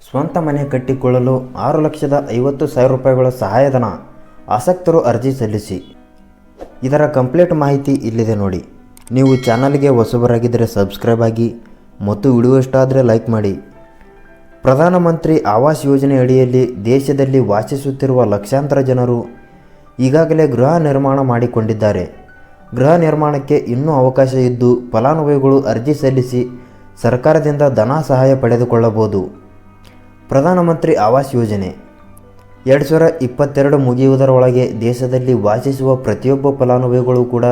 ಸ್ವಂತ ಮನೆ ಕಟ್ಟಿಕೊಳ್ಳಲು 6,50,000 ರೂಪಾಯಿಗಳ ಸಹಾಯಧನ. ಆಸಕ್ತರು ಅರ್ಜಿ ಸಲ್ಲಿಸಿ. ಇದರ ಕಂಪ್ಲೀಟ್ ಮಾಹಿತಿ ಇಲ್ಲಿದೆ ನೋಡಿ. ನೀವು ಚಾನಲ್ಗೆ ಹೊಸಬರಾಗಿದ್ದರೆ ಸಬ್ಸ್ಕ್ರೈಬ್ ಆಗಿ ಮತ್ತು ವಿಡಿಯೋ ಇಷ್ಟ ಆದರೆ ಲೈಕ್ ಮಾಡಿ. ಪ್ರಧಾನಮಂತ್ರಿ ಆವಾಸ್ ಯೋಜನೆ ಅಡಿಯಲ್ಲಿ ದೇಶದಲ್ಲಿ ವಾಸಿಸುತ್ತಿರುವ ಲಕ್ಷಾಂತರ ಜನರು ಈಗಾಗಲೇ ಗೃಹ ನಿರ್ಮಾಣ ಮಾಡಿಕೊಂಡಿದ್ದಾರೆ. ಗೃಹ ನಿರ್ಮಾಣಕ್ಕೆ ಇನ್ನೂ ಅವಕಾಶ ಇದ್ದು ಫಲಾನುಭವಿಗಳು ಅರ್ಜಿ ಸಲ್ಲಿಸಿ ಸರ್ಕಾರದಿಂದ ಧನ ಸಹಾಯ ಪಡೆದುಕೊಳ್ಳಬಹುದು. ಪ್ರಧಾನಮಂತ್ರಿ ಆವಾಸ್ ಯೋಜನೆ 2022 ಮುಗಿಯುವುದರೊಳಗೆ ದೇಶದಲ್ಲಿ ವಾಸಿಸುವ ಪ್ರತಿಯೊಬ್ಬ ಫಲಾನುಭವಿಗಳು ಕೂಡ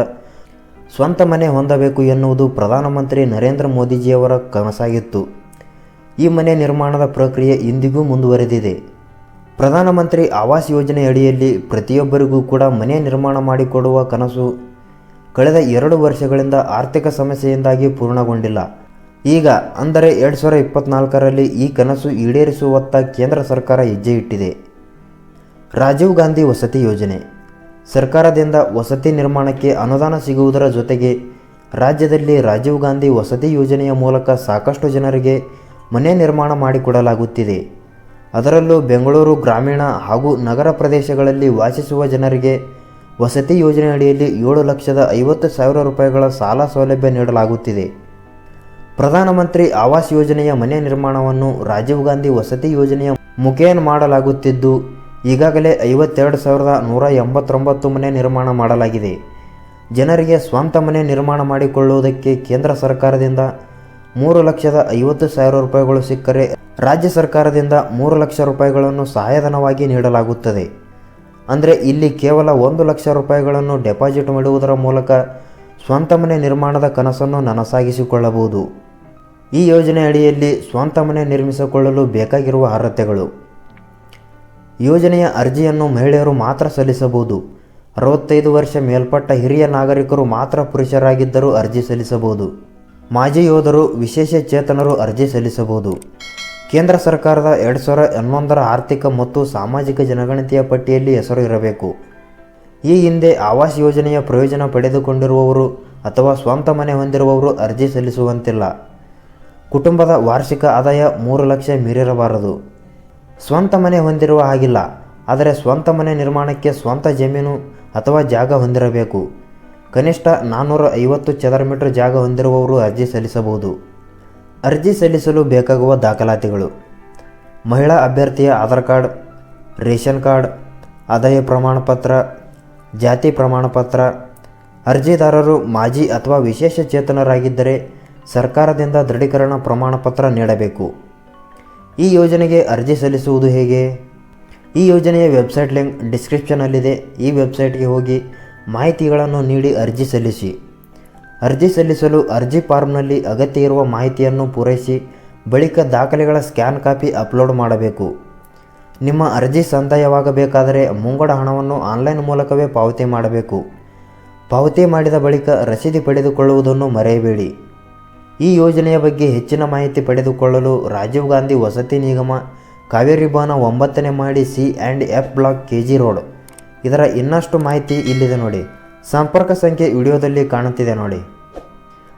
ಸ್ವಂತ ಮನೆ ಹೊಂದಬೇಕು ಎನ್ನುವುದು ಪ್ರಧಾನಮಂತ್ರಿ ನರೇಂದ್ರ ಮೋದಿಜಿಯವರ ಕನಸಾಗಿತ್ತು. ಈ ಮನೆ ನಿರ್ಮಾಣದ ಪ್ರಕ್ರಿಯೆ ಇಂದಿಗೂ ಮುಂದುವರೆದಿದೆ. ಪ್ರಧಾನಮಂತ್ರಿ ಆವಾಸ್ ಯೋಜನೆ ಅಡಿಯಲ್ಲಿ ಪ್ರತಿಯೊಬ್ಬರಿಗೂ ಕೂಡ ಮನೆ ನಿರ್ಮಾಣ ಮಾಡಿಕೊಡುವ ಕನಸು ಕಳೆದ 2 ವರ್ಷಗಳಿಂದ ಆರ್ಥಿಕ ಸಮಸ್ಯೆಯಿಂದಾಗಿ ಪೂರ್ಣಗೊಂಡಿಲ್ಲ. ಈಗ ಅಂದರೆ 2024ರಲ್ಲಿ ಈ ಕನಸು ಈಡೇರಿಸುವತ್ತ ಕೇಂದ್ರ ಸರ್ಕಾರ ಹೆಜ್ಜೆ ಇಟ್ಟಿದೆ. ರಾಜೀವ್ ಗಾಂಧಿ ವಸತಿ ಯೋಜನೆ. ಸರ್ಕಾರದಿಂದ ವಸತಿ ನಿರ್ಮಾಣಕ್ಕೆ ಅನುದಾನ ಸಿಗುವುದರ ಜೊತೆಗೆ ರಾಜ್ಯದಲ್ಲಿ ರಾಜೀವ್ ಗಾಂಧಿ ವಸತಿ ಯೋಜನೆಯ ಮೂಲಕ ಸಾಕಷ್ಟು ಜನರಿಗೆ ಮನೆ ನಿರ್ಮಾಣ ಮಾಡಿಕೊಡಲಾಗುತ್ತಿದೆ. ಅದರಲ್ಲೂ ಬೆಂಗಳೂರು ಗ್ರಾಮೀಣ ಹಾಗೂ ನಗರ ಪ್ರದೇಶಗಳಲ್ಲಿ ವಾಸಿಸುವ ಜನರಿಗೆ ವಸತಿ ಯೋಜನೆ ಅಡಿಯಲ್ಲಿ 7,50,000 ರೂಪಾಯಿಗಳ ಸಾಲ ಸೌಲಭ್ಯ ನೀಡಲಾಗುತ್ತಿದೆ. ಪ್ರಧಾನಮಂತ್ರಿ ಆವಾಸ್ ಯೋಜನೆಯ ಮನೆ ನಿರ್ಮಾಣವನ್ನು ರಾಜೀವ್ ಗಾಂಧಿ ವಸತಿ ಯೋಜನೆಯ ಮುಖೇನ ಮಾಡಲಾಗುತ್ತಿದ್ದು ಈಗಾಗಲೇ 52,189 ಮನೆ ನಿರ್ಮಾಣ ಮಾಡಲಾಗಿದೆ. ಜನರಿಗೆ ಸ್ವಂತ ಮನೆ ನಿರ್ಮಾಣ ಮಾಡಿಕೊಳ್ಳುವುದಕ್ಕೆ ಕೇಂದ್ರ ಸರ್ಕಾರದಿಂದ 3,50,000 ರೂಪಾಯಿಗಳು ಸಿಕ್ಕರೆ ರಾಜ್ಯ ಸರ್ಕಾರದಿಂದ 3 ಲಕ್ಷ ರೂಪಾಯಿಗಳನ್ನು ಸಹಾಯಧನವಾಗಿ ನೀಡಲಾಗುತ್ತದೆ. ಅಂದರೆ ಇಲ್ಲಿ ಕೇವಲ 1 ಲಕ್ಷ ರೂಪಾಯಿಗಳನ್ನು ಡೆಪಾಸಿಟ್ ಮಾಡುವುದರ ಮೂಲಕ ಸ್ವಂತ ಮನೆ ನಿರ್ಮಾಣದ ಕನಸನ್ನು ನನಸಾಗಿಸಿಕೊಳ್ಳಬಹುದು. ಈ ಯೋಜನೆ ಅಡಿಯಲ್ಲಿ ಸ್ವಂತ ಮನೆ ನಿರ್ಮಿಸಿಕೊಳ್ಳಲು ಬೇಕಾಗಿರುವ ಅರ್ಹತೆಗಳು. ಯೋಜನೆಯ ಅರ್ಜಿಯನ್ನು ಮಹಿಳೆಯರು ಮಾತ್ರ ಸಲ್ಲಿಸಬಹುದು. 65 ವರ್ಷ ಮೇಲ್ಪಟ್ಟ ಹಿರಿಯ ನಾಗರಿಕರು ಮಾತ್ರ ಪುರುಷರಾಗಿದ್ದರೂ ಅರ್ಜಿ ಸಲ್ಲಿಸಬಹುದು. ಮಾಜಿ ಯೋಧರು, ವಿಶೇಷ ಚೇತನರು ಅರ್ಜಿ ಸಲ್ಲಿಸಬಹುದು. ಕೇಂದ್ರ ಸರ್ಕಾರದ 2011ರ ಆರ್ಥಿಕ ಮತ್ತು ಸಾಮಾಜಿಕ ಜನಗಣತಿಯ ಪಟ್ಟಿಯಲ್ಲಿ ಹೆಸರು ಇರಬೇಕು. ಈ ಹಿಂದೆ ಆವಾಸ್ ಯೋಜನೆಯ ಪ್ರಯೋಜನ ಪಡೆದುಕೊಂಡಿರುವವರು ಅಥವಾ ಸ್ವಂತ ಮನೆ ಹೊಂದಿರುವವರು ಅರ್ಜಿ ಸಲ್ಲಿಸುವಂತಿಲ್ಲ. ಕುಟುಂಬದ ವಾರ್ಷಿಕ ಆದಾಯ 3 ಲಕ್ಷ ಮೀರಿರಬಾರದು. ಸ್ವಂತ ಮನೆ ಹೊಂದಿರುವ ಹಾಗಿಲ್ಲ, ಆದರೆ ಸ್ವಂತ ಮನೆ ನಿರ್ಮಾಣಕ್ಕೆ ಸ್ವಂತ ಜಮೀನು ಅಥವಾ ಜಾಗ ಹೊಂದಿರಬೇಕು. ಕನಿಷ್ಠ 450 ಚದರ ಮೀಟರ್ ಜಾಗ ಹೊಂದಿರುವವರು ಅರ್ಜಿ ಸಲ್ಲಿಸಬಹುದು. ಅರ್ಜಿ ಸಲ್ಲಿಸಲು ಬೇಕಾಗುವ ದಾಖಲಾತಿಗಳು: ಮಹಿಳಾ ಅಭ್ಯರ್ಥಿಯ ಆಧಾರ್ ಕಾರ್ಡ್, ರೇಷನ್ ಕಾರ್ಡ್, ಆದಾಯ ಪ್ರಮಾಣಪತ್ರ, ಜಾತಿ ಪ್ರಮಾಣಪತ್ರ. ಅರ್ಜಿದಾರರು ಮಾಜಿ ಅಥವಾ ವಿಶೇಷ ಚೇತನರಾಗಿದ್ದರೆ ಸರ್ಕಾರದಿಂದ ದೃಢೀಕರಣ ಪ್ರಮಾಣಪತ್ರ ನೀಡಬೇಕು. ಈ ಯೋಜನೆಗೆ ಅರ್ಜಿ ಸಲ್ಲಿಸುವುದು ಹೇಗೆ? ಈ ಯೋಜನೆಯ ವೆಬ್ಸೈಟ್ ಲಿಂಕ್ ಡಿಸ್ಕ್ರಿಪ್ಷನ್ನಲ್ಲಿದೆ. ಈ ವೆಬ್ಸೈಟ್ಗೆ ಹೋಗಿ ಮಾಹಿತಿಗಳನ್ನು ನೀಡಿ ಅರ್ಜಿ ಸಲ್ಲಿಸಿ. ಅರ್ಜಿ ಸಲ್ಲಿಸಲು ಅರ್ಜಿ ಫಾರ್ಮ್ನಲ್ಲಿ ಅಗತ್ಯ ಇರುವ ಮಾಹಿತಿಯನ್ನು ಪೂರೈಸಿ ಬಳಿಕ ದಾಖಲೆಗಳ ಸ್ಕ್ಯಾನ್ ಕಾಪಿ ಅಪ್ಲೋಡ್ ಮಾಡಬೇಕು. ನಿಮ್ಮ ಅರ್ಜಿ ಸಂದಾಯವಾಗಬೇಕಾದರೆ ಮುಂಗಡ ಹಣವನ್ನು ಆನ್ಲೈನ್ ಮೂಲಕವೇ ಪಾವತಿ ಮಾಡಬೇಕು. ಪಾವತಿ ಮಾಡಿದ ಬಳಿಕ ರಸೀದಿ ಪಡೆದುಕೊಳ್ಳುವುದನ್ನು ಮರೆಯಬೇಡಿ. ಈ ಯೋಜನೆಯ ಬಗ್ಗೆ ಹೆಚ್ಚಿನ ಮಾಹಿತಿ ಪಡೆದುಕೊಳ್ಳಲು ರಾಜೀವ್ ಗಾಂಧಿ ವಸತಿ ನಿಗಮ, ಕಾವೇರಿ ಭವನ 9ನೇ ಮಹಡಿ C&F ಬ್ಲಾಕ್, KG ರೋಡ್. ಇದರ ಇನ್ನಷ್ಟು ಮಾಹಿತಿ ಇಲ್ಲಿದೆ ನೋಡಿ. ಸಂಪರ್ಕ ಸಂಖ್ಯೆ ವಿಡಿಯೋದಲ್ಲಿ ಕಾಣುತ್ತಿದೆ ನೋಡಿ.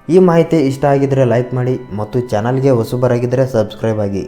ಈ ಮಾಹಿತಿ ಇಷ್ಟ ಆಗಿದ್ದರೆ ಲೈಕ್ ಮಾಡಿ ಮತ್ತು ಚಾನಲ್ಗೆ ಹೊಸಬರಾಗಿದ್ದರೆ ಸಬ್ಸ್ಕ್ರೈಬ್ ಆಗಿ.